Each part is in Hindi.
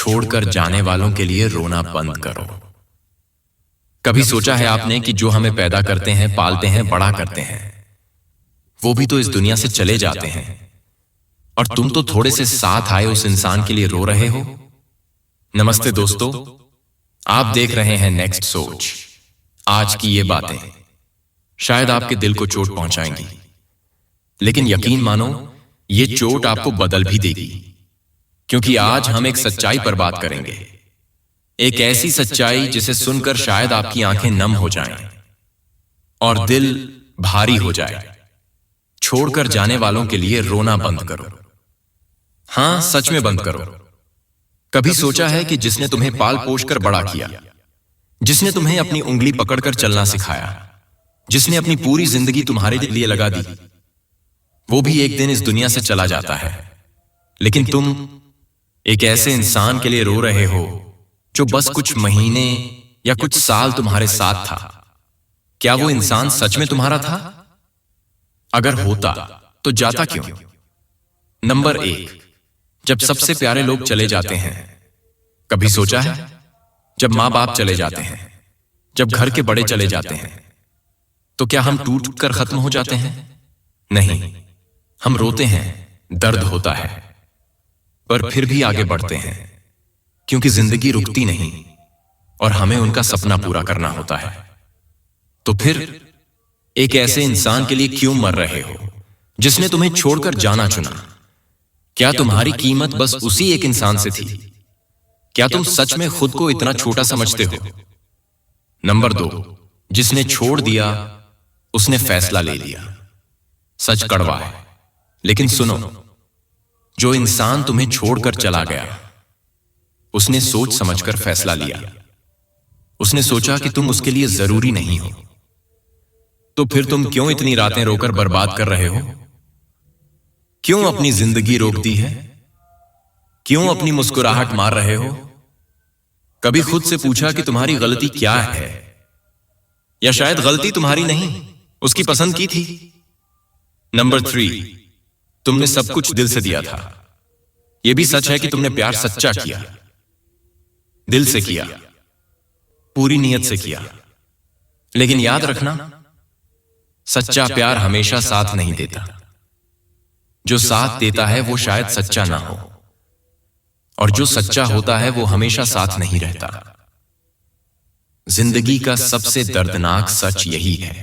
छोड़कर जाने वालों के लिए रोना बंद करो। कभी सोचा है आपने कि जो हमें पैदा करते हैं, पालते हैं, बड़ा करते हैं, वो भी तो इस दुनिया से चले जाते हैं, और तुम तो थोड़े से साथ आए उस इंसान के लिए रो रहे हो। नमस्ते दोस्तों, आप देख रहे हैं नेक्स्ट सोच। आज की ये बातें शायद आपके दिल को चोट पहुंचाएंगी, लेकिन यकीन मानो ये चोट आपको बदल भी देगी, क्योंकि आज हम एक सच्चाई पर बात करेंगे। एक ऐसी सच्चाई जिसे सुनकर शायद आपकी आंखें नम हो जाएं और दिल भारी हो जाए। छोड़कर जाने वालों के लिए रोना बंद करो। हां, सच में बंद करो। कभी सोचा है कि जिसने तुम्हें पाल पोष कर बड़ा किया, जिसने तुम्हें अपनी उंगली पकड़कर चलना सिखाया, जिसने अपनी पूरी जिंदगी तुम्हारे लिए लगा दी, वो भी एक दिन इस दुनिया से चला जाता है, लेकिन तुम एक ऐसे इंसान के लिए रो रहे हो जो बस कुछ महीने या कुछ साल तुम्हारे साथ था। क्या वो इंसान सच में तुम्हारा था? अगर होता तो जाता क्यों? नंबर 1, जब सबसे प्यारे लोग चले जाते हैं। कभी सोचा है, जब माँ बाप चले जाते हैं, जब घर के बड़े चले जाते हैं, तो क्या हम टूट कर खत्म हो जाते हैं? नहीं, हम रोते हैं, दर्द होता है, पर फिर भी आगे बढ़ते हैं, क्योंकि जिंदगी रुकती नहीं और हमें उनका सपना पूरा करना होता है। तो फिर एक ऐसे इंसान के लिए क्यों मर रहे हो जिसने तुम्हें छोड़कर जाना चुना? क्या तुम्हारी कीमत बस उसी एक इंसान से थी? क्या तुम सच में खुद को इतना छोटा समझते हो? नंबर 2, जिसने छोड़ दिया उसने फैसला ले लिया। सच कड़वा है, लेकिन सुनो, जो इंसान तुम्हें छोड़कर चला गया, उसने सोच समझकर फैसला लिया। उसने सोचा कि तुम उसके लिए जरूरी नहीं हो। तो फिर तुम क्यों इतनी रातें रोकर बर्बाद कर रहे हो? क्यों अपनी जिंदगी रोक दी है? क्यों अपनी मुस्कुराहट मार रहे हो? कभी खुद से पूछा कि तुम्हारी गलती क्या है? या शायद गलती तुम्हारी नहीं, उसकी पसंद की थी। नंबर 3, तुमने सब कुछ दिल से दिया था। यह भी सच है कि तुमने प्यार सच्चा किया, दिल से किया, पूरी नीयत से किया। लेकिन याद रखना, सच्चा प्यार हमेशा साथ नहीं देता। जो साथ देता है वो शायद सच्चा ना हो, और जो सच्चा होता है वो हमेशा साथ नहीं रहता। जिंदगी का सबसे दर्दनाक सच यही है।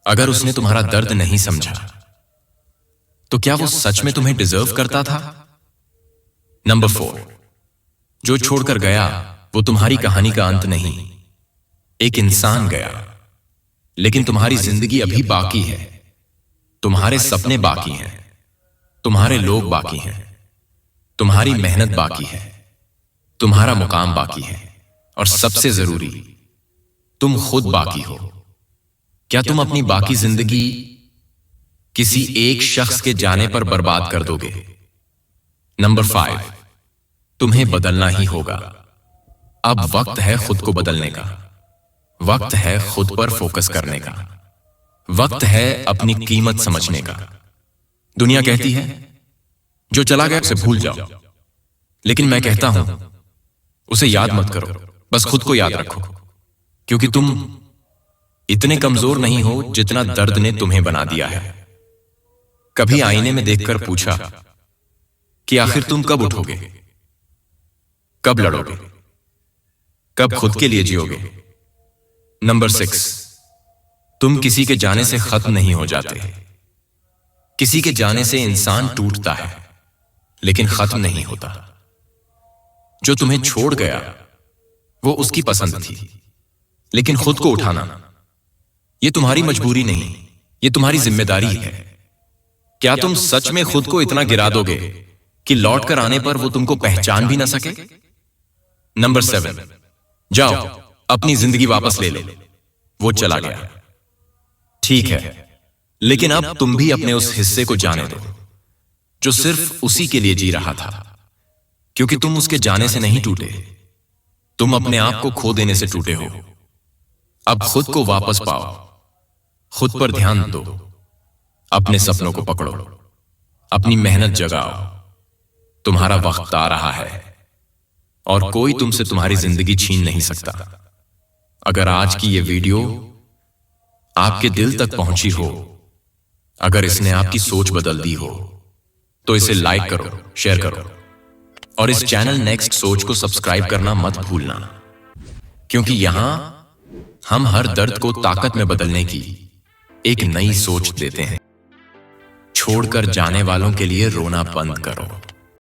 अगर उसने तुम्हारा दर्द नहीं समझा, तो क्या वो सच में तुम्हें डिजर्व करता था? नंबर 4, जो छोड़कर गया वो तुम्हारी कहानी का अंत नहीं। एक इंसान गया, लेकिन तुम्हारी जिंदगी अभी बाकी है। तुम्हारे सपने बाकी हैं, तुम्हारे लोग बाकी हैं, तुम्हारी मेहनत बाकी है, तुम्हारा मुकाम बाकी है, और सबसे जरूरी, तुम खुद बाकी हो। क्या तुम अपनी बाकी जिंदगी किसी एक शख्स के जाने पर बर्बाद कर दोगे? नंबर 5, तुम्हें बदलना ही होगा। अब वक्त है खुद को बदलने का, वक्त है खुद पर फोकस करने का, वक्त है अपनी कीमत समझने का। दुनिया कहती है जो चला गया उसे भूल जाओ, लेकिन मैं कहता हूं उसे याद मत करो, बस खुद को याद रखो, क्योंकि तुम इतने कमजोर नहीं हो जितना दर्द ने तुम्हें बना दिया है। कभी आईने में देखकर पूछा कि आखिर तुम कब उठोगे, कब लड़ोगे, कब खुद के लिए जियोगे? नंबर 6, तुम किसी के जाने से खत्म नहीं हो जाते। किसी के जाने से इंसान टूटता है, लेकिन खत्म नहीं होता। जो तुम्हें छोड़ गया वो उसकी पसंद थी, लेकिन खुद को उठाना ये तुम्हारी मजबूरी नहीं, ये तुम्हारी जिम्मेदारी है। क्या तुम सच में खुद को इतना गिरा दोगे कि लौट कर आने पर वो तुमको पहचान भी ना सके? नंबर 7, जाओ अपनी जिंदगी वापस ले लो। वो चला गया, ठीक है, लेकिन अब तुम भी अपने उस हिस्से को जाने दो जो सिर्फ उसी के लिए जी रहा था, क्योंकि तुम उसके जाने से नहीं टूटे, तुम अपने आप को खो देने से टूटे हो। अब खुद को वापस पाओ, खुद पर ध्यान दो, अपने सपनों को पकड़ो, अपनी मेहनत जगाओ। तुम्हारा वक्त आ रहा है, और कोई तुमसे तुम्हारी जिंदगी छीन नहीं सकता। अगर आज की ये वीडियो आपके दिल तक पहुंची हो, अगर इसने आपकी सोच बदल दी हो, तो इसे लाइक करो, शेयर करो और इस चैनल नेक्स्ट सोच को सब्सक्राइब करना मत भूलना, क्योंकि यहां हम हर दर्द को ताकत में बदलने की एक नई सोच देते हैं। छोड़कर जाने वालों के लिए रोना बंद करो।